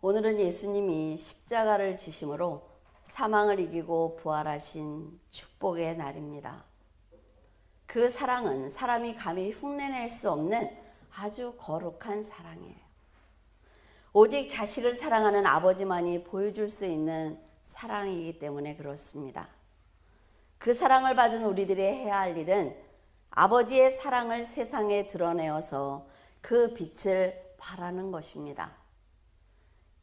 오늘은 예수님이 십자가를 지심으로 사망을 이기고 부활하신 축복의 날입니다. 그 사랑은 사람이 감히 흉내낼 수 없는 아주 거룩한 사랑이에요. 오직 자식을 사랑하는 아버지만이 보여줄 수 있는 사랑이기 때문에 그렇습니다. 그 사랑을 받은 우리들이 해야 할 일은 아버지의 사랑을 세상에 드러내어서 그 빛을 발하는 것입니다.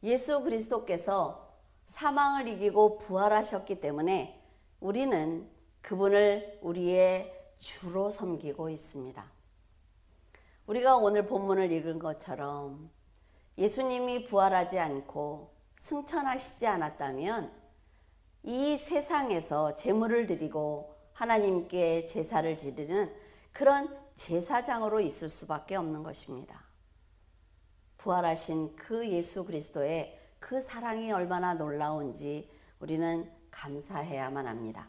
예수 그리스도께서 사망을 이기고 부활하셨기 때문에 우리는 그분을 우리의 주로 섬기고 있습니다. 우리가 오늘 본문을 읽은 것처럼 예수님이 부활하지 않고 승천하시지 않았다면 이 세상에서 제물을 드리고 하나님께 제사를 드리는 그런 제사장으로 있을 수밖에 없는 것입니다. 부활하신 그 예수 그리스도의 그 사랑이 얼마나 놀라운지 우리는 감사해야만 합니다.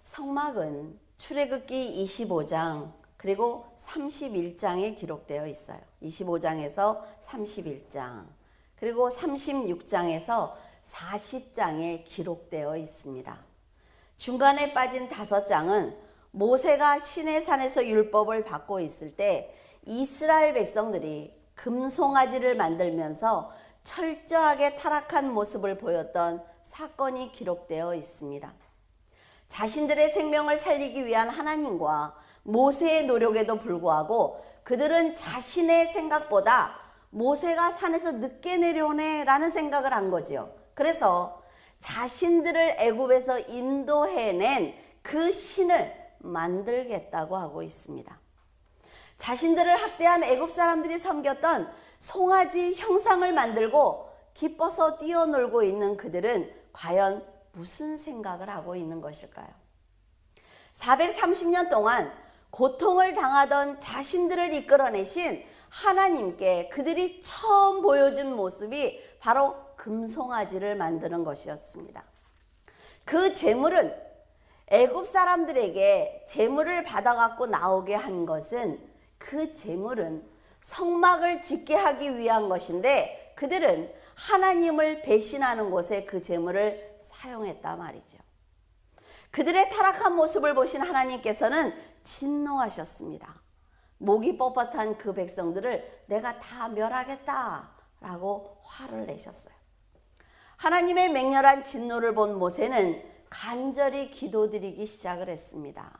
성막은 출애굽기 25장 그리고 31장에 기록되어 있어요. 25장에서 31장 그리고 36장에서 40장에 기록되어 있습니다. 중간에 빠진 5장은 모세가 시내산에서 율법을 받고 있을 때 이스라엘 백성들이 금송아지를 만들면서 철저하게 타락한 모습을 보였던 사건이 기록되어 있습니다. 자신들의 생명을 살리기 위한 하나님과 모세의 노력에도 불구하고 그들은 자신의 생각보다 모세가 산에서 늦게 내려오네 라는 생각을 한 거죠. 그래서 자신들을 애굽에서 인도해낸 그 신을 만들겠다고 하고 있습니다. 자신들을 학대한 애굽 사람들이 섬겼던 송아지 형상을 만들고 기뻐서 뛰어놀고 있는 그들은 과연 무슨 생각을 하고 있는 것일까요? 430년 동안 고통을 당하던 자신들을 이끌어내신 하나님께 그들이 처음 보여준 모습이 바로 금송아지를 만드는 것이었습니다. 그 제물은 애굽 사람들에게 제물을 받아갖고 나오게 한 것은 그 제물은 성막을 짓게 하기 위한 것인데 그들은 하나님을 배신하는 곳에 그 제물을 사용했단 말이죠. 그들의 타락한 모습을 보신 하나님께서는 진노하셨습니다. 목이 뻣뻣한 그 백성들을 내가 다 멸하겠다라고 화를 내셨어요. 하나님의 맹렬한 진노를 본 모세는 간절히 기도드리기 시작을 했습니다.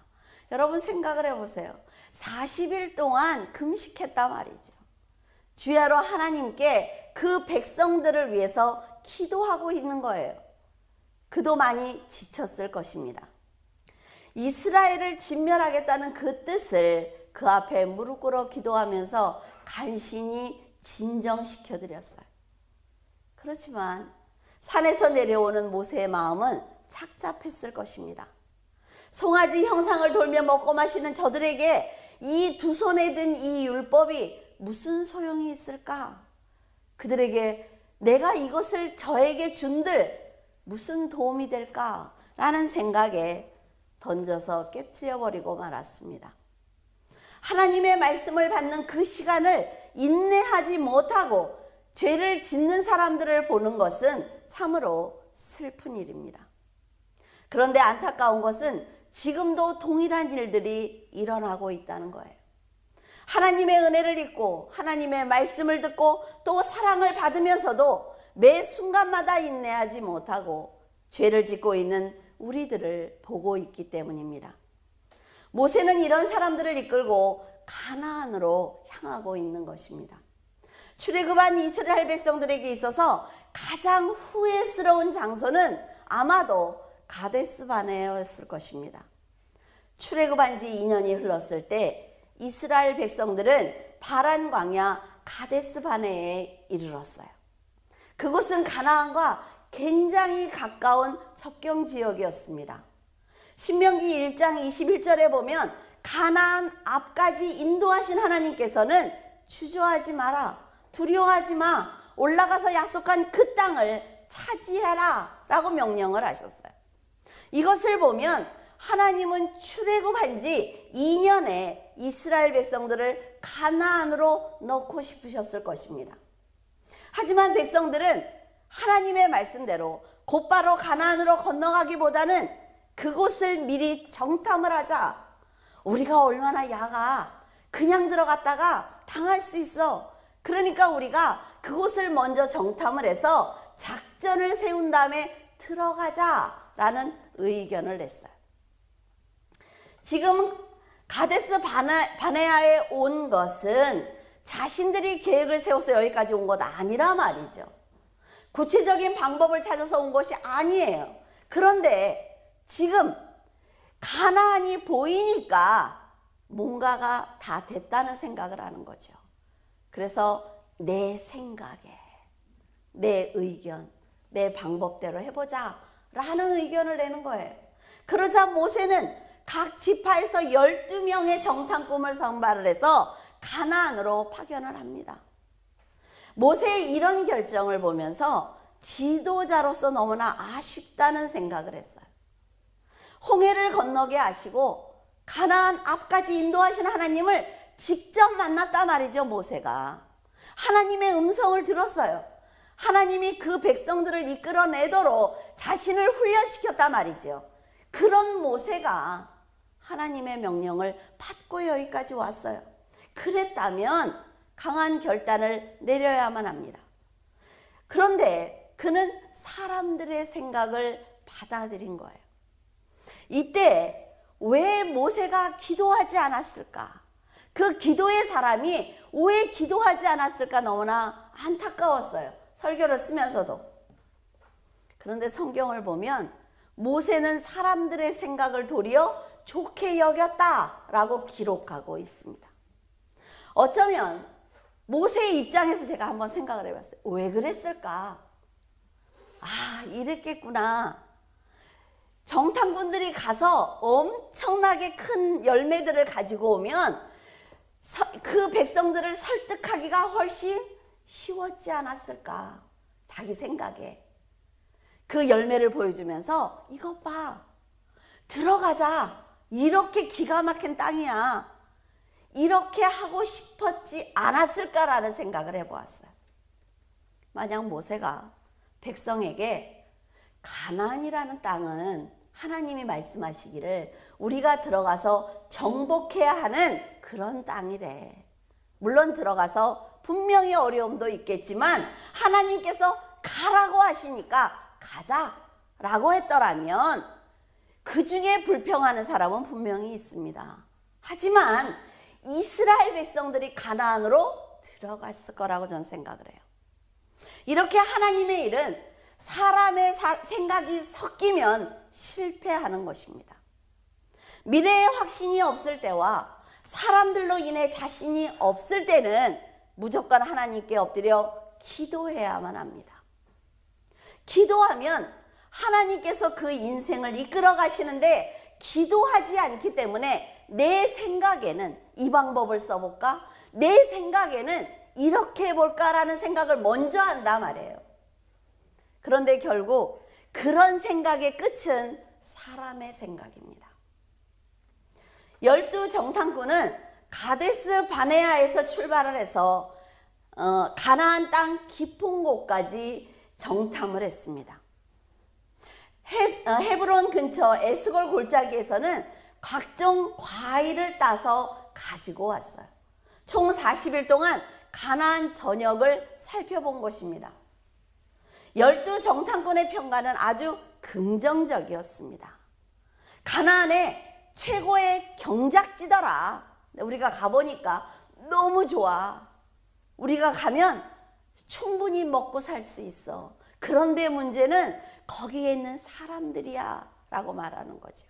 여러분 생각을 해보세요. 40일 동안 금식했단 말이죠. 주야로 하나님께 그 백성들을 위해서 기도하고 있는 거예요. 그도 많이 지쳤을 것입니다. 이스라엘을 진멸하겠다는 그 뜻을 그 앞에 무릎 꿇어 기도하면서 간신히 진정시켜 드렸어요. 그렇지만 산에서 내려오는 모세의 마음은 착잡했을 것입니다. 송아지 형상을 돌며 먹고 마시는 저들에게 이 두 손에 든 이 율법이 무슨 소용이 있을까? 그들에게 내가 이것을 저에게 준들 무슨 도움이 될까? 라는 생각에 던져서 깨트려 버리고 말았습니다. 하나님의 말씀을 받는 그 시간을 인내하지 못하고 죄를 짓는 사람들을 보는 것은 참으로 슬픈 일입니다. 그런데 안타까운 것은 지금도 동일한 일들이 일어나고 있다는 거예요. 하나님의 은혜를 잊고 하나님의 말씀을 듣고 또 사랑을 받으면서도 매 순간마다 인내하지 못하고 죄를 짓고 있는 우리들을 보고 있기 때문입니다. 모세는 이런 사람들을 이끌고 가나안으로 향하고 있는 것입니다. 출애굽한 이스라엘 백성들에게 있어서 가장 후회스러운 장소는 아마도 가데스 바네아였을 것입니다. 출애굽한 지 2년이 흘렀을 때 이스라엘 백성들은 바란 광야 가데스 바네아에 이르렀어요. 그곳은 가나안과 굉장히 가까운 접경 지역이었습니다. 신명기 1장 21절에 보면 가나안 앞까지 인도하신 하나님께서는 주저하지 마라, 두려워하지 마, 올라가서 약속한 그 땅을 차지해라 라고 명령을 하셨어요. 이것을 보면 하나님은 출애굽한 지 2년에 이스라엘 백성들을 가나안으로 넣고 싶으셨을 것입니다. 하지만 백성들은 하나님의 말씀대로 곧바로 가나안으로 건너가기보다는 그곳을 미리 정탐을 하자. 우리가 얼마나 야가 그냥 들어갔다가 당할 수 있어. 그러니까 우리가 그곳을 먼저 정탐을 해서 작전을 세운 다음에 들어가자라는 의견을 냈어요. 지금 가데스 바네아에 온 것은 자신들이 계획을 세워서 여기까지 온 것 아니라 말이죠. 구체적인 방법을 찾아서 온 것이 아니에요. 그런데 지금 가나안이 보이니까 뭔가가 다 됐다는 생각을 하는 거죠. 그래서 내 생각에, 내 의견, 내 방법대로 해보자 라는 의견을 내는 거예요. 그러자 모세는 각 지파에서 12명의 정탐꾼을 선발을 해서 가나안으로 파견을 합니다. 모세의 이런 결정을 보면서 지도자로서 너무나 아쉽다는 생각을 했어요. 홍해를 건너게 하시고 가나안 앞까지 인도하신 하나님을 직접 만났단 말이죠. 모세가 하나님의 음성을 들었어요. 하나님이 그 백성들을 이끌어내도록 자신을 훈련시켰단 말이죠. 그런 모세가 하나님의 명령을 받고 여기까지 왔어요. 그랬다면 강한 결단을 내려야만 합니다. 그런데 그는 사람들의 생각을 받아들인 거예요. 이때 왜 모세가 기도하지 않았을까? 그 기도의 사람이 왜 기도하지 않았을까 너무나 안타까웠어요. 설교를 쓰면서도. 그런데 성경을 보면 모세는 사람들의 생각을 도리어 좋게 여겼다라고 기록하고 있습니다. 어쩌면 모세의 입장에서 제가 한번 생각을 해봤어요. 왜 그랬을까? 아, 이랬겠구나. 정탐꾼들이 가서 엄청나게 큰 열매들을 가지고 오면 그 백성들을 설득하기가 훨씬 쉬웠지 않았을까? 자기 생각에. 그 열매를 보여주면서 이것 봐. 들어가자. 이렇게 기가 막힌 땅이야. 이렇게 하고 싶었지 않았을까라는 생각을 해보았어요. 만약 모세가 백성에게 가나안이라는 땅은 하나님이 말씀하시기를 우리가 들어가서 정복해야 하는 그런 땅이래. 물론 들어가서 분명히 어려움도 있겠지만 하나님께서 가라고 하시니까 가자라고 했더라면 그 중에 불평하는 사람은 분명히 있습니다. 하지만 이스라엘 백성들이 가나안으로 들어갔을 거라고 저는 생각을 해요. 이렇게 하나님의 일은 사람의 생각이 섞이면 실패하는 것입니다. 미래에 확신이 없을 때와 사람들로 인해 자신이 없을 때는 무조건 하나님께 엎드려 기도해야만 합니다. 기도하면 하나님께서 그 인생을 이끌어 가시는데 기도하지 않기 때문에 내 생각에는 이 방법을 써볼까? 내 생각에는 이렇게 해볼까라는 생각을 먼저 한단 말이에요. 그런데 결국 그런 생각의 끝은 사람의 생각입니다. 12 정탐꾼은 가데스 바네아에서 출발을 해서 가나안 땅 깊은 곳까지 정탐을 했습니다. 헤브론 근처 에스골 골짜기에서는 각종 과일을 따서 가지고 왔어요. 총 40일 동안 가나안 전역을 살펴본 것입니다. 12 정탐꾼의 평가는 아주 긍정적이었습니다. 가나안의 최고의 경작지더라. 우리가 가보니까 너무 좋아. 우리가 가면 충분히 먹고 살 수 있어. 그런데 문제는 거기에 있는 사람들이야 라고 말하는 거죠.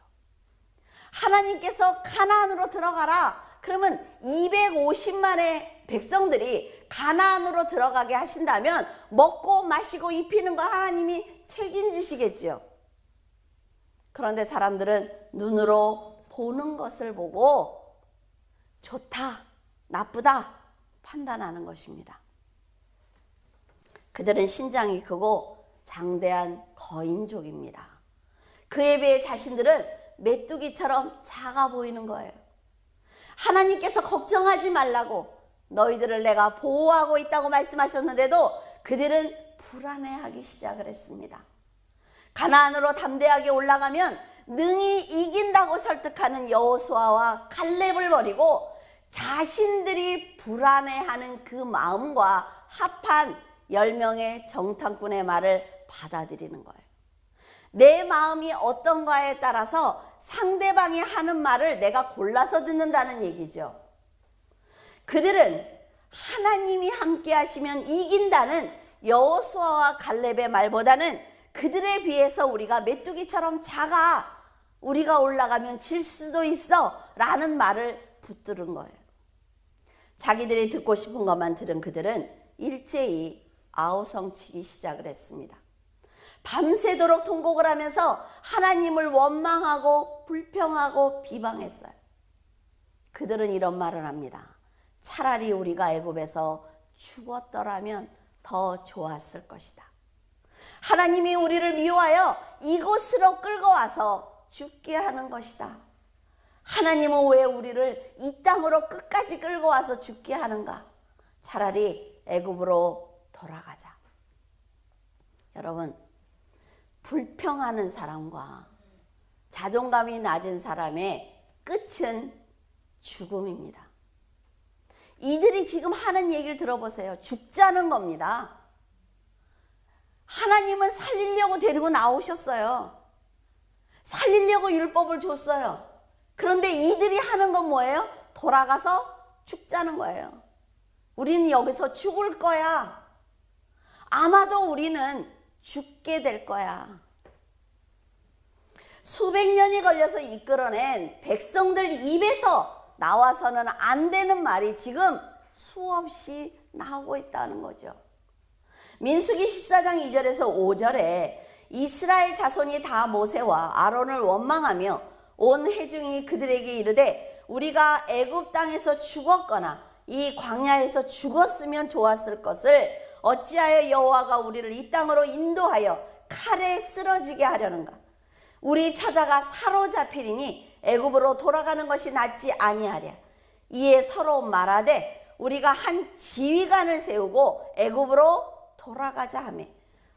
하나님께서 가나안으로 들어가라. 그러면 250만의 백성들이 가나안으로 들어가게 하신다면 먹고 마시고 입히는 거 하나님이 책임지시겠죠. 그런데 사람들은 눈으로 보는 것을 보고 좋다, 나쁘다 판단하는 것입니다. 그들은 신장이 크고 장대한 거인족입니다. 그에 비해 자신들은 메뚜기처럼 작아 보이는 거예요. 하나님께서 걱정하지 말라고 너희들을 내가 보호하고 있다고 말씀하셨는데도 그들은 불안해하기 시작을 했습니다. 가나안으로 담대하게 올라가면 능히 이긴다고 설득하는 여호수아와 갈렙을 버리고 자신들이 불안해하는 그 마음과 합한 10명의 정탐꾼의 말을 받아들이는 거예요. 내 마음이 어떤가에 따라서 상대방이 하는 말을 내가 골라서 듣는다는 얘기죠. 그들은 하나님이 함께 하시면 이긴다는 여호수아와 갈렙의 말보다는 그들에 비해서 우리가 메뚜기처럼 작아, 우리가 올라가면 질 수도 있어 라는 말을 붙들은 거예요. 자기들이 듣고 싶은 것만 들은 그들은 일제히 아우성치기 시작을 했습니다. 밤새도록 통곡을 하면서 하나님을 원망하고 불평하고 비방했어요. 그들은 이런 말을 합니다. 차라리 우리가 애굽에서 죽었더라면 더 좋았을 것이다. 하나님이 우리를 미워하여 이곳으로 끌고 와서 죽게 하는 것이다. 하나님은 왜 우리를 이 땅으로 끝까지 끌고 와서 죽게 하는가? 차라리 애굽으로 돌아가자. 여러분, 불평하는 사람과 자존감이 낮은 사람의 끝은 죽음입니다. 이들이 지금 하는 얘기를 들어보세요. 죽자는 겁니다. 하나님은 살리려고 데리고 나오셨어요. 살리려고 율법을 줬어요. 그런데 이들이 하는 건 뭐예요? 돌아가서 죽자는 거예요. 우리는 여기서 죽을 거야. 아마도 우리는 죽게 될 거야. 수백 년이 걸려서 이끌어낸 백성들 입에서 나와서는 안 되는 말이 지금 수없이 나오고 있다는 거죠. 민수기 14장 2절에서 5절에 이스라엘 자손이 다 모세와 아론을 원망하며 온 회중이 그들에게 이르되 우리가 애굽 땅에서 죽었거나 이 광야에서 죽었으면 좋았을 것을 어찌하여 여호와가 우리를 이 땅으로 인도하여 칼에 쓰러지게 하려는가? 우리 처자가 사로잡히리니 애굽으로 돌아가는 것이 낫지 아니하랴. 이에 서로 말하되 우리가 한 지휘관을 세우고 애굽으로 돌아가자 하매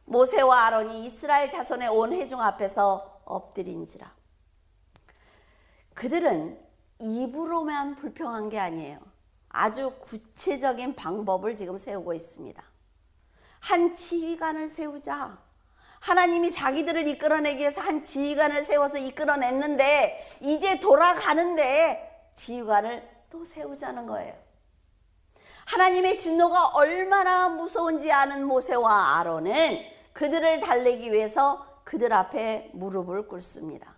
모세와 아론이 이스라엘 자손의 온 회중 앞에서 엎드린지라. 그들은 입으로만 불평한 게 아니에요. 아주 구체적인 방법을 지금 세우고 있습니다. 한 지휘관을 세우자. 하나님이 자기들을 이끌어내기 위해서 한 지휘관을 세워서 이끌어냈는데 이제 돌아가는데 지휘관을 또 세우자는 거예요. 하나님의 진노가 얼마나 무서운지 아는 모세와 아론은 그들을 달래기 위해서 그들 앞에 무릎을 꿇습니다.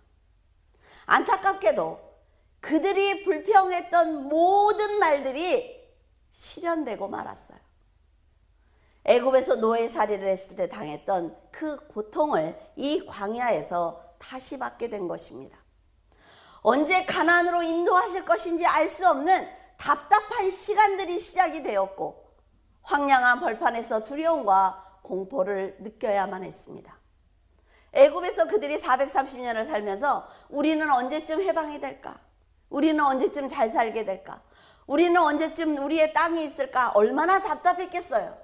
안타깝게도 그들이 불평했던 모든 말들이 실현되고 말았어요. 애굽에서 노예살이를 했을 때 당했던 그 고통을 이 광야에서 다시 받게 된 것입니다. 언제 가나안으로 인도하실 것인지 알 수 없는 답답한 시간들이 시작이 되었고 황량한 벌판에서 두려움과 공포를 느껴야만 했습니다. 애굽에서 그들이 430년을 살면서 우리는 언제쯤 해방이 될까? 우리는 언제쯤 잘 살게 될까? 우리는 언제쯤 우리의 땅이 있을까? 얼마나 답답했겠어요.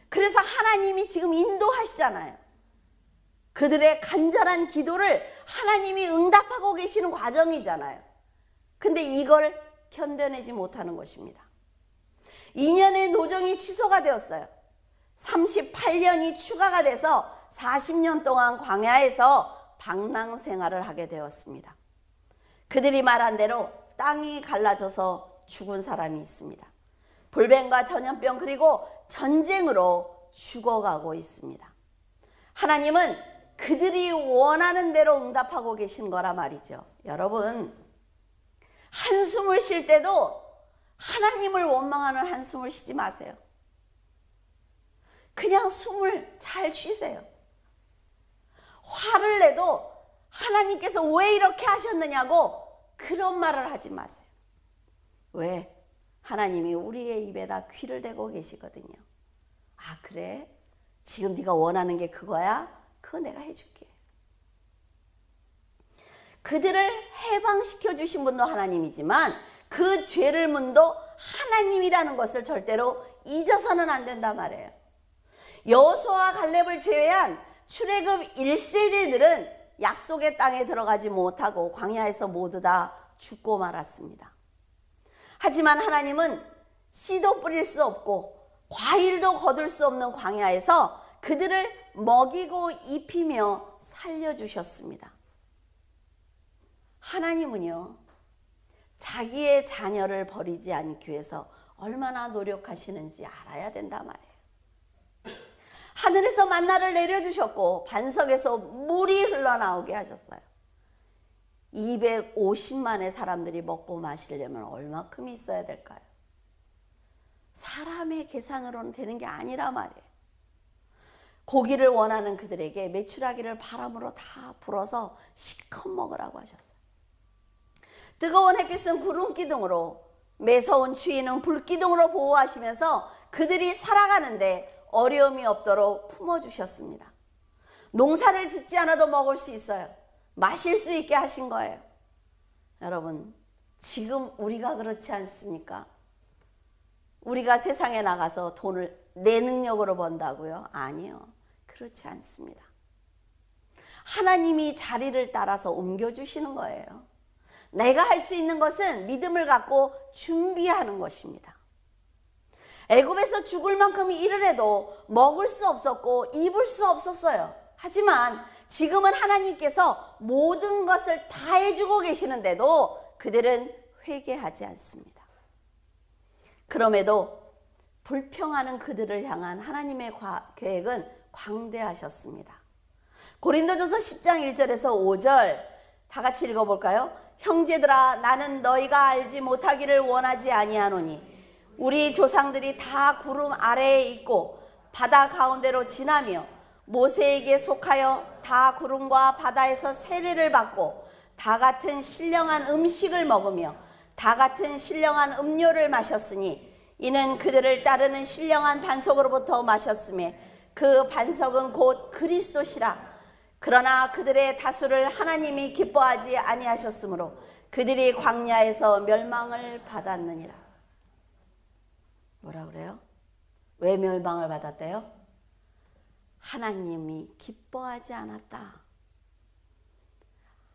그래서 하나님이 지금 인도하시잖아요. 그들의 간절한 기도를 하나님이 응답하고 계시는 과정이잖아요. 근데 이걸 견뎌내지 못하는 것입니다. 2년의 노정이 취소가 되었어요. 38년이 추가가 돼서 40년 동안 광야에서 방랑 생활을 하게 되었습니다. 그들이 말한 대로 땅이 갈라져서 죽은 사람이 있습니다. 불뱀과 전염병 그리고 전쟁으로 죽어가고 있습니다. 하나님은 그들이 원하는 대로 응답하고 계신 거라 말이죠. 여러분, 한숨을 쉴 때도 하나님을 원망하는 한숨을 쉬지 마세요. 그냥 숨을 잘 쉬세요. 화를 내도 하나님께서 왜 이렇게 하셨느냐고 그런 말을 하지 마세요. 왜? 하나님이 우리의 입에다 귀를 대고 계시거든요. 아, 그래? 지금 네가 원하는 게 그거야? 그거 내가 해줄게. 그들을 해방시켜 주신 분도 하나님이지만 그 죄를 문도 하나님이라는 것을 절대로 잊어서는 안 된단 말이에요. 여호수아와 갈렙을 제외한 출애굽 1세대들은 약속의 땅에 들어가지 못하고 광야에서 모두 다 죽고 말았습니다. 하지만 하나님은 씨도 뿌릴 수 없고 과일도 거둘 수 없는 광야에서 그들을 먹이고 입히며 살려주셨습니다. 하나님은요, 자기의 자녀를 버리지 않기 위해서 얼마나 노력하시는지 알아야 된단 말이에요. 하늘에서 만나를 내려주셨고 반석에서 물이 흘러나오게 하셨어요. 250만의 사람들이 먹고 마시려면 얼마큼 있어야 될까요? 사람의 계산으로는 되는 게 아니라 말이에요. 고기를 원하는 그들에게 메추라기를 바람으로 다 불어서 실컷 먹으라고 하셨어요. 뜨거운 햇빛은 구름 기둥으로, 매서운 추위는 불 기둥으로 보호하시면서 그들이 살아가는데 어려움이 없도록 품어주셨습니다. 농사를 짓지 않아도 먹을 수 있어요. 마실 수 있게 하신 거예요. 여러분, 지금 우리가 그렇지 않습니까? 우리가 세상에 나가서 돈을 내 능력으로 번다고요? 아니요. 그렇지 않습니다. 하나님이 자리를 따라서 옮겨주시는 거예요. 내가 할 수 있는 것은 믿음을 갖고 준비하는 것입니다. 애굽에서 죽을 만큼 일을 해도 먹을 수 없었고 입을 수 없었어요. 하지만 지금은 하나님께서 모든 것을 다 해주고 계시는데도 그들은 회개하지 않습니다. 그럼에도 불평하는 그들을 향한 하나님의 계획은 광대하셨습니다. 고린도전서 10장 1절에서 5절 다 같이 읽어볼까요? 형제들아, 나는 너희가 알지 못하기를 원하지 아니하노니 우리 조상들이 다 구름 아래에 있고 바다 가운데로 지나며 모세에게 속하여 다 구름과 바다에서 세례를 받고 다 같은 신령한 음식을 먹으며 다 같은 신령한 음료를 마셨으니 이는 그들을 따르는 신령한 반석으로부터 마셨으며 그 반석은 곧 그리스도시라. 그러나 그들의 다수를 하나님이 기뻐하지 아니하셨으므로 그들이 광야에서 멸망을 받았느니라. 뭐라 그래요? 왜 멸망을 받았대요? 하나님이 기뻐하지 않았다.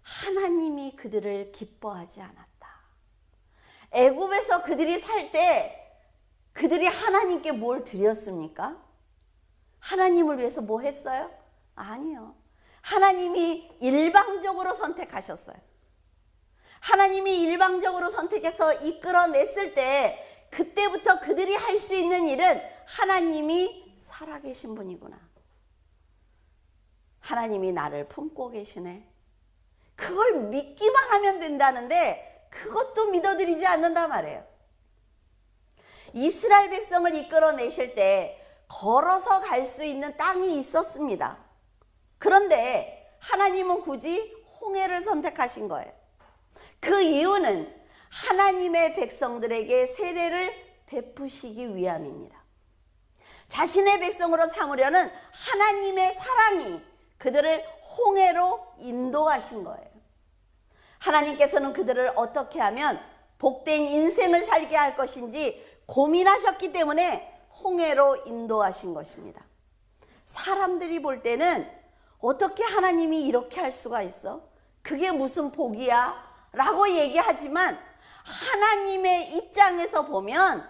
하나님이 그들을 기뻐하지 않았다. 애굽에서 그들이 살 때 그들이 하나님께 뭘 드렸습니까? 하나님을 위해서 뭐 했어요? 아니요. 하나님이 일방적으로 선택하셨어요. 하나님이 일방적으로 선택해서 이끌어냈을 때 그때부터 그들이 할 수 있는 일은 하나님이 살아계신 분이구나. 하나님이 나를 품고 계시네. 그걸 믿기만 하면 된다는데 그것도 믿어드리지 않는단 말이에요. 이스라엘 백성을 이끌어내실 때 걸어서 갈 수 있는 땅이 있었습니다. 그런데 하나님은 굳이 홍해를 선택하신 거예요. 그 이유는 하나님의 백성들에게 세례를 베푸시기 위함입니다. 자신의 백성으로 삼으려는 하나님의 사랑이 그들을 홍해로 인도하신 거예요. 하나님께서는 그들을 어떻게 하면 복된 인생을 살게 할 것인지 고민하셨기 때문에 홍해로 인도하신 것입니다. 사람들이 볼 때는 어떻게 하나님이 이렇게 할 수가 있어? 그게 무슨 복이야? 라고 얘기하지만 하나님의 입장에서 보면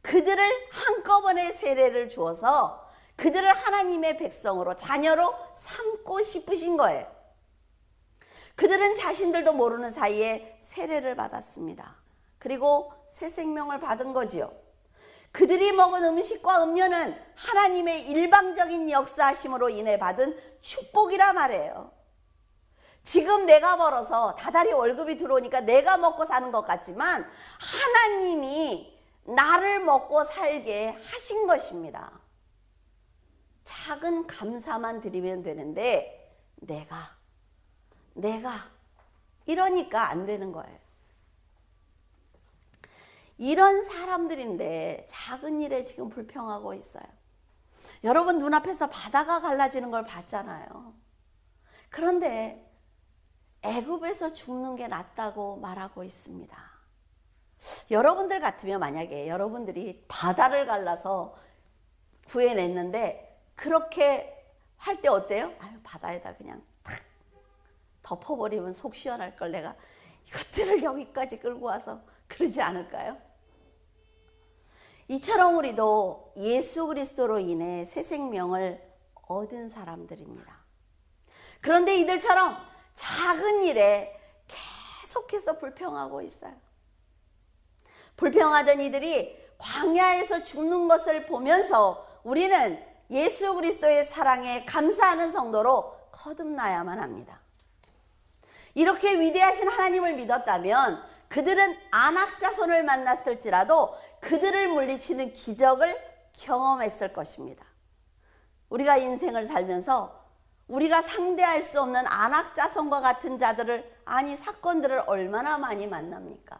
그들을 한꺼번에 세례를 주어서 그들을 하나님의 백성으로 자녀로 삼고 싶으신 거예요. 그들은 자신들도 모르는 사이에 세례를 받았습니다. 그리고 새 생명을 받은 거지요. 그들이 먹은 음식과 음료는 하나님의 일방적인 역사하심으로 인해 받은 축복이라 말해요. 지금 내가 벌어서 다달이 월급이 들어오니까 내가 먹고 사는 것 같지만 하나님이 나를 먹고 살게 하신 것입니다. 작은 감사만 드리면 되는데 내가 이러니까 안 되는 거예요. 이런 사람들인데 작은 일에 지금 불평하고 있어요. 여러분 눈앞에서 바다가 갈라지는 걸 봤잖아요. 그런데 애굽에서 죽는 게 낫다고 말하고 있습니다. 여러분들 같으면 만약에 여러분들이 바다를 갈라서 구해냈는데 그렇게 할 때 어때요? 아유, 바다에다 그냥 탁 덮어버리면 속 시원할 걸 내가 이것들을 여기까지 끌고 와서, 그러지 않을까요? 이처럼 우리도 예수 그리스도로 인해 새 생명을 얻은 사람들입니다. 그런데 이들처럼 작은 일에 계속해서 불평하고 있어요. 불평하던 이들이 광야에서 죽는 것을 보면서 우리는 예수 그리스도의 사랑에 감사하는 성도로 거듭나야만 합니다. 이렇게 위대하신 하나님을 믿었다면 그들은 안악자손을 만났을지라도 그들을 물리치는 기적을 경험했을 것입니다. 우리가 인생을 살면서 우리가 상대할 수 없는 안악자손과 같은 자들을, 아니 사건들을 얼마나 많이 만납니까?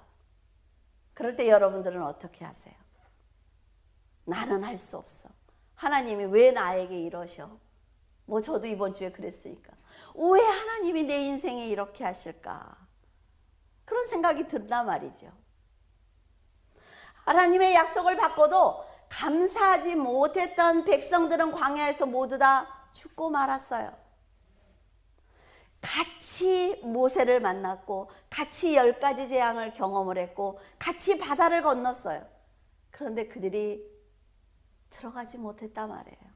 그럴 때 여러분들은 어떻게 하세요? 나는 할 수 없어. 하나님이 왜 나에게 이러셔? 뭐 저도 이번 주에 그랬으니까. 왜 하나님이 내 인생에 이렇게 하실까? 그런 생각이 든단 말이죠. 하나님의 약속을 받고도 감사하지 못했던 백성들은 광야에서 모두 다 죽고 말았어요. 같이 모세를 만났고 같이 10가지 재앙을 경험을 했고 같이 바다를 건넜어요. 그런데 그들이 들어가지 못했단 말이에요.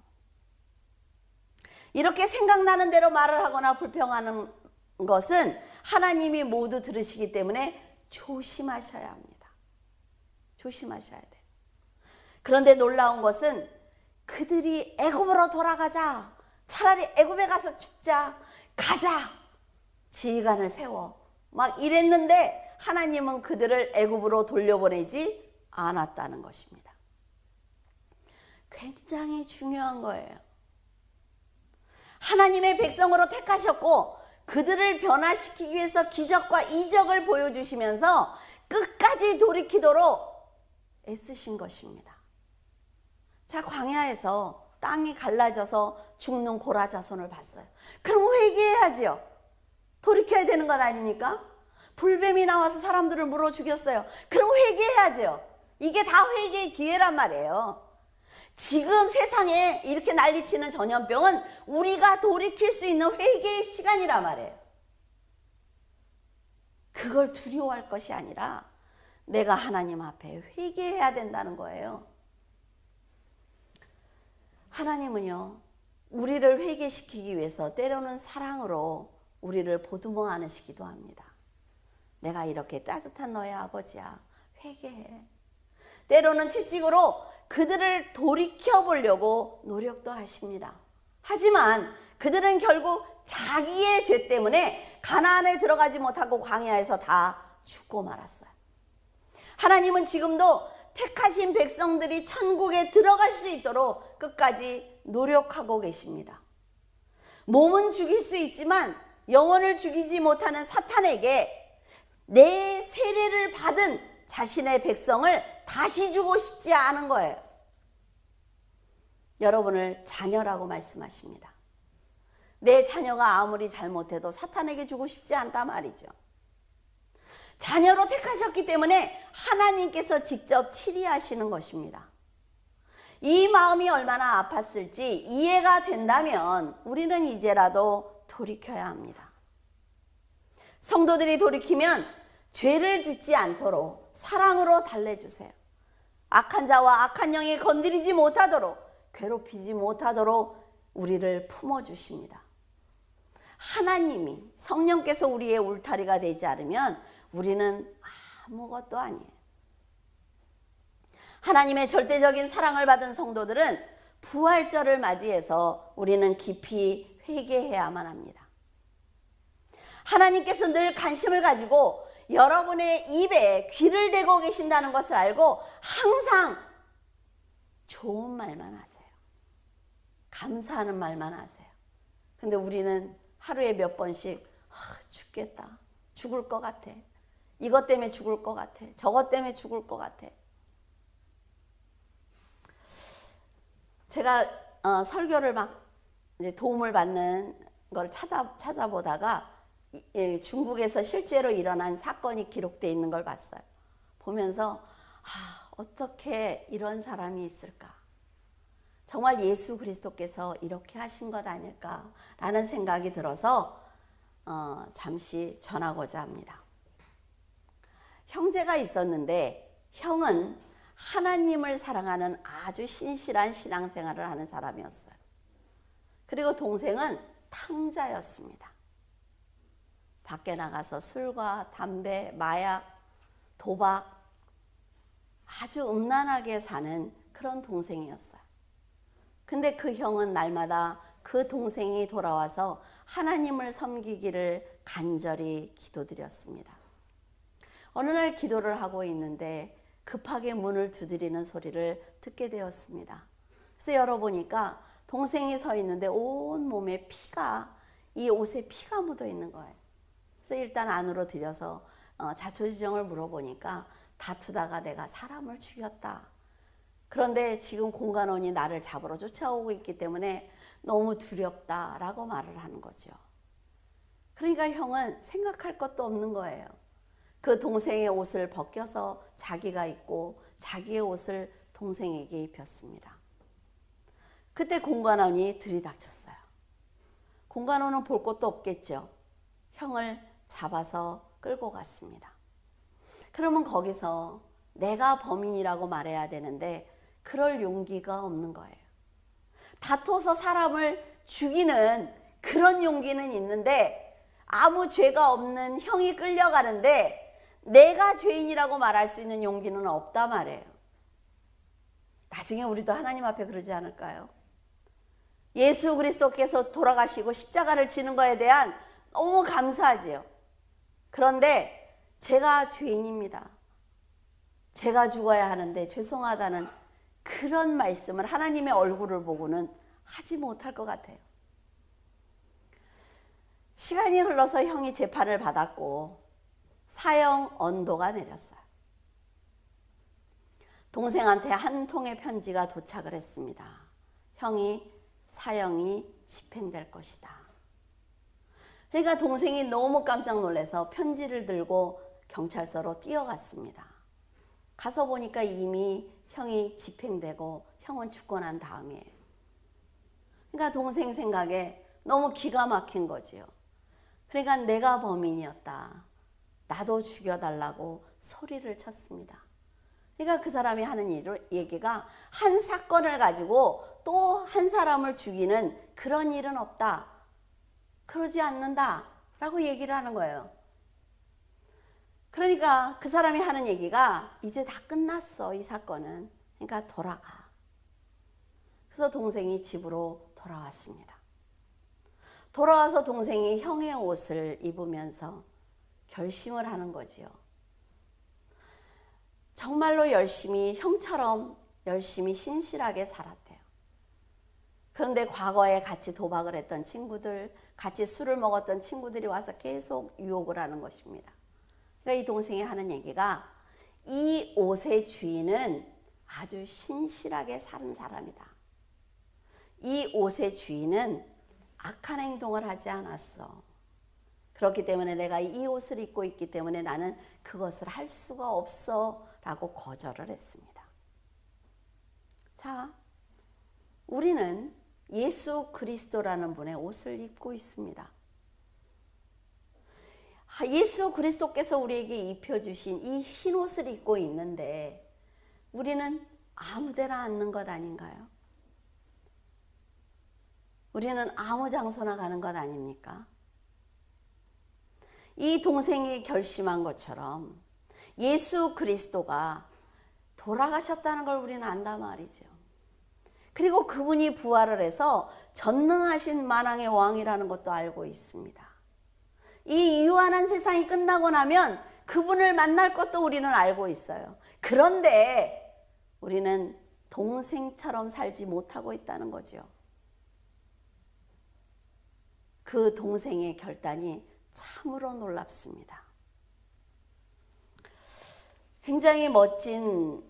이렇게 생각나는 대로 말을 하거나 불평하는 것은 하나님이 모두 들으시기 때문에 조심하셔야 합니다. 조심하셔야 돼요. 그런데 놀라운 것은 그들이 애굽으로 돌아가자, 차라리 애굽에 가서 죽자, 가자, 지휘관을 세워 막 이랬는데 하나님은 그들을 애굽으로 돌려보내지 않았다는 것입니다. 굉장히 중요한 거예요. 하나님의 백성으로 택하셨고 그들을 변화시키기 위해서 기적과 이적을 보여주시면서 끝까지 돌이키도록 애쓰신 것입니다. 자, 광야에서 땅이 갈라져서 죽는 고라 자손을 봤어요. 그럼 회개해야지요. 돌이켜야 되는 것 아닙니까? 불뱀이 나와서 사람들을 물어 죽였어요. 그럼 회개해야죠. 이게 다 회개의 기회란 말이에요. 지금 세상에 이렇게 난리치는 전염병은 우리가 돌이킬 수 있는 회개의 시간이란 말이에요. 그걸 두려워할 것이 아니라 내가 하나님 앞에 회개해야 된다는 거예요. 하나님은요, 우리를 회개시키기 위해서 때로는 사랑으로 우리를 보듬어 안으시기도 합니다. 내가 이렇게 따뜻한 너의 아버지야, 회개해. 때로는 채찍으로 그들을 돌이켜보려고 노력도 하십니다. 하지만 그들은 결국 자기의 죄 때문에 가나안에 들어가지 못하고 광야에서 다 죽고 말았어요. 하나님은 지금도 택하신 백성들이 천국에 들어갈 수 있도록 끝까지 노력하고 계십니다. 몸은 죽일 수 있지만 영혼을 죽이지 못하는 사탄에게 내 세례를 받은 자신의 백성을 다시 주고 싶지 않은 거예요. 여러분을 자녀라고 말씀하십니다. 내 자녀가 아무리 잘못해도 사탄에게 주고 싶지 않단 말이죠. 자녀로 택하셨기 때문에 하나님께서 직접 치리하시는 것입니다. 이 마음이 얼마나 아팠을지 이해가 된다면 우리는 이제라도 돌이켜야 합니다. 성도들이 돌이키면 죄를 짓지 않도록 사랑으로 달래주세요. 악한 자와 악한 영에 건드리지 못하도록, 괴롭히지 못하도록 우리를 품어주십니다. 하나님이, 성령께서 우리의 울타리가 되지 않으면 우리는 아무것도 아니에요. 하나님의 절대적인 사랑을 받은 성도들은 부활절을 맞이해서 우리는 깊이 회개해야만 합니다. 하나님께서 늘 관심을 가지고 여러분의 입에 귀를 대고 계신다는 것을 알고 항상 좋은 말만 하세요. 감사하는 말만 하세요. 근데 우리는 하루에 몇 번씩 죽겠다, 죽을 것 같아, 이것 때문에 죽을 것 같아, 저것 때문에 죽을 것 같아. 제가 설교를 막 이제 도움을 받는 걸 찾아보다가 중국에서 실제로 일어난 사건이 기록되어 있는 걸 봤어요. 보면서 어떻게 이런 사람이 있을까? 정말 예수 그리스도께서 이렇게 하신 것 아닐까라는 생각이 들어서 잠시 전하고자 합니다. 형제가 있었는데 형은 하나님을 사랑하는 아주 신실한 신앙생활을 하는 사람이었어요. 그리고 동생은 탕자였습니다. 밖에 나가서 술과 담배, 마약, 도박 아주 음란하게 사는 그런 동생이었어요. 근데 그 형은 날마다 그 동생이 돌아와서 하나님을 섬기기를 간절히 기도드렸습니다. 어느 날 기도를 하고 있는데 급하게 문을 두드리는 소리를 듣게 되었습니다. 그래서 열어보니까 동생이 서 있는데 온 몸에 피가, 이 옷에 피가 묻어 있는 거예요. 그래서 일단 안으로 들여서 자초지종을 물어보니까 다투다가 내가 사람을 죽였다. 그런데 지금 공간원이 나를 잡으러 쫓아오고 있기 때문에 너무 두렵다라고 말을 하는 거죠. 그러니까 형은 생각할 것도 없는 거예요. 그 동생의 옷을 벗겨서 자기가 입고 자기의 옷을 동생에게 입혔습니다. 그때 공관원이 들이닥쳤어요. 공관원은 볼 것도 없겠죠. 형을 잡아서 끌고 갔습니다. 그러면 거기서 내가 범인이라고 말해야 되는데 그럴 용기가 없는 거예요. 다퉈서 사람을 죽이는 그런 용기는 있는데 아무 죄가 없는 형이 끌려가는데 내가 죄인이라고 말할 수 있는 용기는 없다 말이에요. 나중에 우리도 하나님 앞에 그러지 않을까요? 예수 그리스도께서 돌아가시고 십자가를 지는 거에 대한 너무 감사하지요. 그런데 제가 죄인입니다. 제가 죽어야 하는데 죄송하다는 그런 말씀을 하나님의 얼굴을 보고는 하지 못할 것 같아요. 시간이 흘러서 형이 재판을 받았고 사형 언도가 내렸어요. 동생한테 한 통의 편지가 도착을 했습니다. 형이 사형이 집행될 것이다. 그러니까 동생이 너무 깜짝 놀라서 편지를 들고 경찰서로 뛰어갔습니다. 가서 보니까 이미 형이 집행되고 형은 죽고 난 다음이에요. 그러니까 동생 생각에 너무 기가 막힌 거지요. 그러니까 내가 범인이었다. 나도 죽여달라고 소리를 쳤습니다. 그러니까 그 사람이 하는 얘기가 한 사건을 가지고 또 한 사람을 죽이는 그런 일은 없다. 그러지 않는다. 라고 얘기를 하는 거예요. 그러니까 그 사람이 하는 얘기가 이제 다 끝났어. 이 사건은. 그러니까 돌아가. 그래서 동생이 집으로 돌아왔습니다. 돌아와서 동생이 형의 옷을 입으면서 결심을 하는 거지요. 정말로 열심히 형처럼 열심히 신실하게 살았대요. 그런데 과거에 같이 도박을 했던 친구들, 같이 술을 먹었던 친구들이 와서 계속 유혹을 하는 것입니다. 그러니까 이 동생이 하는 얘기가 이 옷의 주인은 아주 신실하게 사는 사람이다. 이 옷의 주인은 악한 행동을 하지 않았어. 그렇기 때문에 내가 이 옷을 입고 있기 때문에 나는 그것을 할 수가 없어 라고 거절을 했습니다. 자, 우리는 예수 그리스도라는 분의 옷을 입고 있습니다. 예수 그리스도께서 우리에게 입혀주신 이 흰 옷을 입고 있는데 우리는 아무데나 앉는 것 아닌가요? 우리는 아무 장소나 가는 것 아닙니까? 이 동생이 결심한 것처럼 예수 그리스도가 돌아가셨다는 걸 우리는 안다 말이죠. 그리고 그분이 부활을 해서 전능하신 만왕의 왕이라는 것도 알고 있습니다. 이 유한한 세상이 끝나고 나면 그분을 만날 것도 우리는 알고 있어요. 그런데 우리는 동생처럼 살지 못하고 있다는 거죠. 그 동생의 결단이 참으로 놀랍습니다. 굉장히 멋진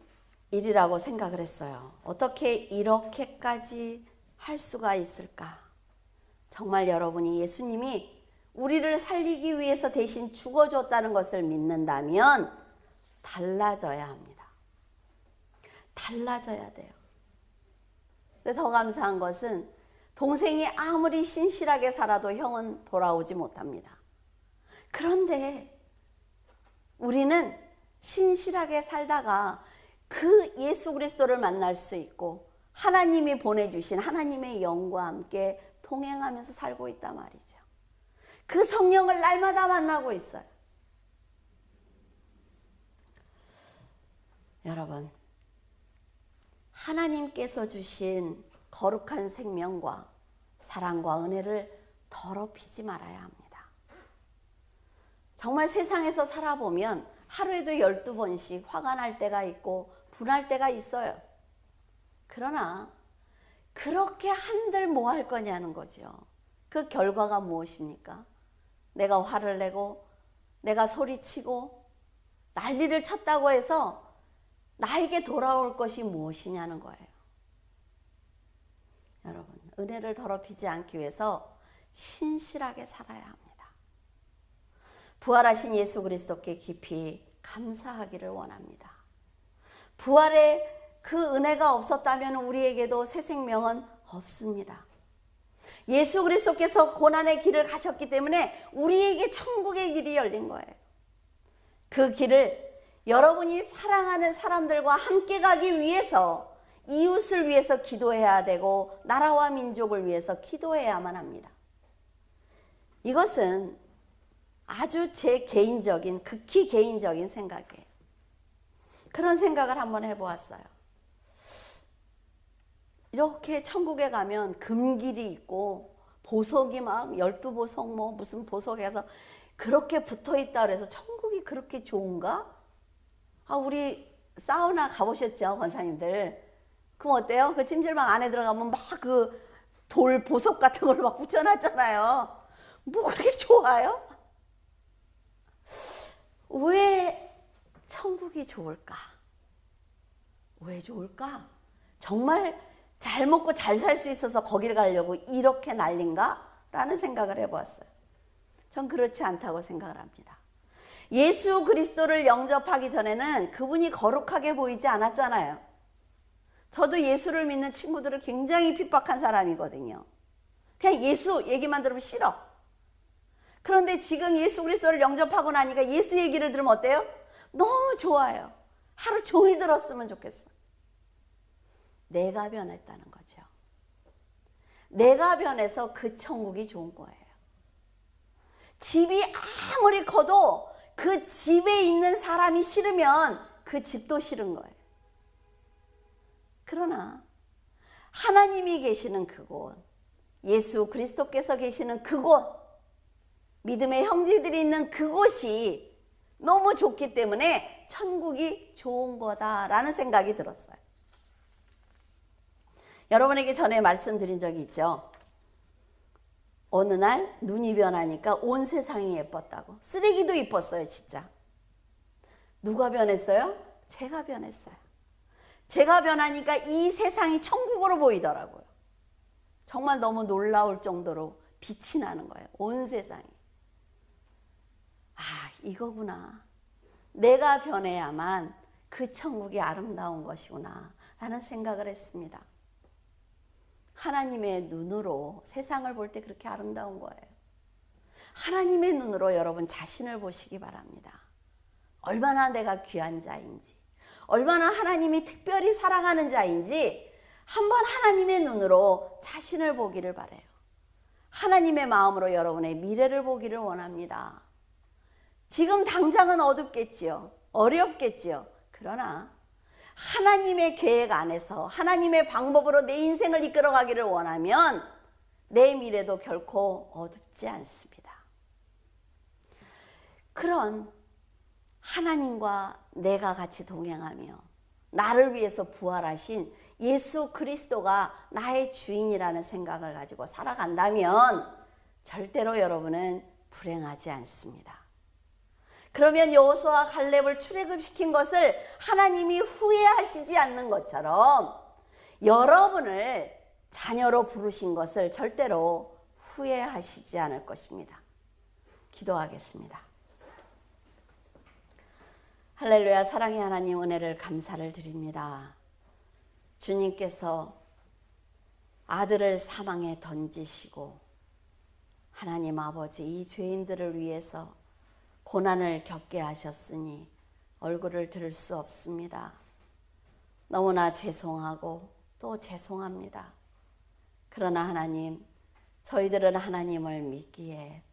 일이라고 생각을 했어요. 어떻게 이렇게까지 할 수가 있을까? 정말 여러분이 예수님이 우리를 살리기 위해서 대신 죽어줬다는 것을 믿는다면 달라져야 합니다. 달라져야 돼요. 근데 더 감사한 것은 동생이 아무리 신실하게 살아도 형은 돌아오지 못합니다. 그런데 우리는 신실하게 살다가 그 예수 그리스도를 만날 수 있고 하나님이 보내주신 하나님의 영과 함께 동행하면서 살고 있단 말이죠. 그 성령을 날마다 만나고 있어요. 여러분, 하나님께서 주신 거룩한 생명과 사랑과 은혜를 더럽히지 말아야 합니다. 정말 세상에서 살아보면 하루에도 12번씩 화가 날 때가 있고 분할 때가 있어요. 그러나 그렇게 한들 뭐 할 거냐는 거죠. 그 결과가 무엇입니까? 내가 화를 내고 내가 소리치고 난리를 쳤다고 해서 나에게 돌아올 것이 무엇이냐는 거예요. 여러분, 은혜를 더럽히지 않기 위해서 신실하게 살아야 합니다. 부활하신 예수 그리스도께 깊이 감사하기를 원합니다. 부활의 그 은혜가 없었다면 우리에게도 새 생명은 없습니다. 예수 그리스도께서 고난의 길을 가셨기 때문에 우리에게 천국의 길이 열린 거예요. 그 길을 여러분이 사랑하는 사람들과 함께 가기 위해서 이웃을 위해서 기도해야 되고 나라와 민족을 위해서 기도해야만 합니다. 이것은 아주 제 개인적인, 극히 개인적인 생각이에요. 그런 생각을 한번 해보았어요. 이렇게 천국에 가면 금길이 있고 보석이 막 12보석 뭐 무슨 보석에서 그렇게 붙어있다 그래서 천국이 그렇게 좋은가? 우리 사우나 가보셨죠, 권사님들? 그럼 어때요? 그 찜질방 안에 들어가면 막 그 돌 보석 같은 걸 막 붙여놨잖아요. 뭐 그렇게 좋아요? 왜 천국이 좋을까? 왜 좋을까? 정말 잘 먹고 잘 살 수 있어서 거기를 가려고 이렇게 난린가? 라는 생각을 해보았어요. 전 그렇지 않다고 생각을 합니다. 예수 그리스도를 영접하기 전에는 그분이 거룩하게 보이지 않았잖아요. 저도 예수를 믿는 친구들을 굉장히 핍박한 사람이거든요. 그냥 예수 얘기만 들으면 싫어. 그런데 지금 예수 그리스도를 영접하고 나니까 예수 얘기를 들으면 어때요? 너무 좋아요. 하루 종일 들었으면 좋겠어. 내가 변했다는 거죠. 내가 변해서 그 천국이 좋은 거예요. 집이 아무리 커도 그 집에 있는 사람이 싫으면 그 집도 싫은 거예요. 그러나 하나님이 계시는 그곳, 예수 그리스도께서 계시는 그곳, 믿음의 형제들이 있는 그곳이 너무 좋기 때문에 천국이 좋은 거다라는 생각이 들었어요. 여러분에게 전에 말씀드린 적이 있죠. 어느 날 눈이 변하니까 온 세상이 예뻤다고. 쓰레기도 예뻤어요, 진짜. 누가 변했어요? 제가 변했어요. 제가 변하니까 이 세상이 천국으로 보이더라고요. 정말 너무 놀라울 정도로 빛이 나는 거예요, 온 세상이. 이거구나. 내가 변해야만 그 천국이 아름다운 것이구나 라는 생각을 했습니다. 하나님의 눈으로 세상을 볼 때 그렇게 아름다운 거예요. 하나님의 눈으로 여러분 자신을 보시기 바랍니다. 얼마나 내가 귀한 자인지, 얼마나 하나님이 특별히 사랑하는 자인지 한번 하나님의 눈으로 자신을 보기를 바라요. 하나님의 마음으로 여러분의 미래를 보기를 원합니다. 지금 당장은 어둡겠지요. 어렵겠지요. 그러나 하나님의 계획 안에서 하나님의 방법으로 내 인생을 이끌어가기를 원하면 내 미래도 결코 어둡지 않습니다. 그런 하나님과 내가 같이 동행하며 나를 위해서 부활하신 예수 그리스도가 나의 주인이라는 생각을 가지고 살아간다면 절대로 여러분은 불행하지 않습니다. 그러면 여호수아와 갈렙을 출애굽시킨 것을 하나님이 후회하시지 않는 것처럼 여러분을 자녀로 부르신 것을 절대로 후회하시지 않을 것입니다. 기도하겠습니다. 할렐루야. 사랑의 하나님, 은혜를 감사를 드립니다. 주님께서 아들을 사망에 던지시고 하나님 아버지 이 죄인들을 위해서 고난을 겪게 하셨으니 얼굴을 들을 수 없습니다. 너무나 죄송하고 또 죄송합니다. 그러나 하나님, 저희들은 하나님을 믿기에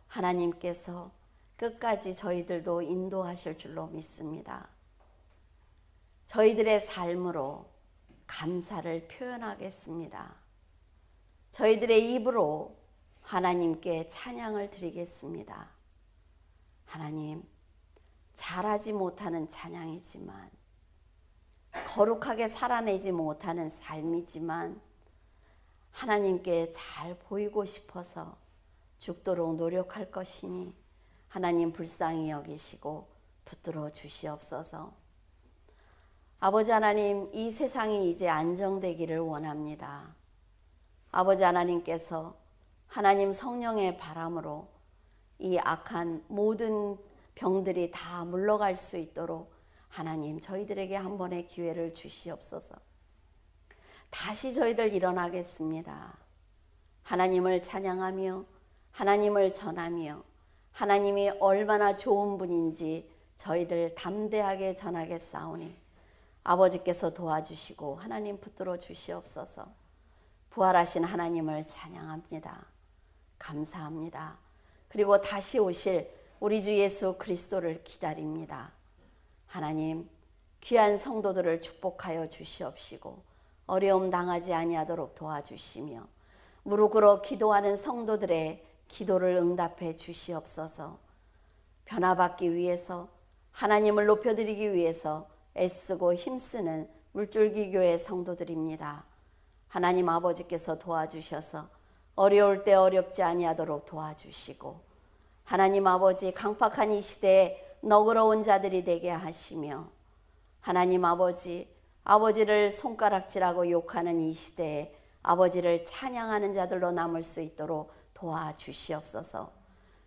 하나님께서 끝까지 저희들도 인도하실 줄로 믿습니다. 저희들의 삶으로 감사를 표현하겠습니다. 저희들의 입으로 하나님께 찬양을 드리겠습니다. 하나님, 잘하지 못하는 찬양이지만, 거룩하게 살아내지 못하는 삶이지만 하나님께 잘 보이고 싶어서 죽도록 노력할 것이니 하나님 불쌍히 여기시고 붙들어 주시옵소서. 아버지 하나님, 이 세상이 이제 안정되기를 원합니다. 아버지 하나님께서 하나님 성령의 바람으로 이 악한 모든 병들이 다 물러갈 수 있도록 하나님 저희들에게 한 번의 기회를 주시옵소서. 다시 저희들 일어나겠습니다. 하나님을 찬양하며 하나님을 전하며 하나님이 얼마나 좋은 분인지 저희들 담대하게 전하겠사오니 아버지께서 도와주시고 하나님 붙들어 주시옵소서. 부활하신 하나님을 찬양합니다. 감사합니다. 그리고 다시 오실 우리 주 예수 그리스도를 기다립니다. 하나님, 귀한 성도들을 축복하여 주시옵시고 어려움 당하지 아니하도록 도와주시며 무릎 꿇어 기도하는 성도들의 기도를 응답해 주시옵소서. 변화받기 위해서 하나님을 높여드리기 위해서 애쓰고 힘쓰는 물줄기 교회 성도들입니다. 하나님 아버지께서 도와주셔서 어려울 때 어렵지 아니하도록 도와주시고 하나님 아버지 강팍한 이 시대에 너그러운 자들이 되게 하시며 하나님 아버지를 손가락질하고 욕하는 이 시대에 아버지를 찬양하는 자들로 남을 수 있도록 도와주시옵소서.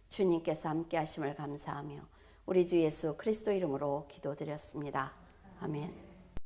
주님께서 함께 하심을 감사하며 우리 주 예수 그리스도 이름으로 기도드렸습니다. 아멘.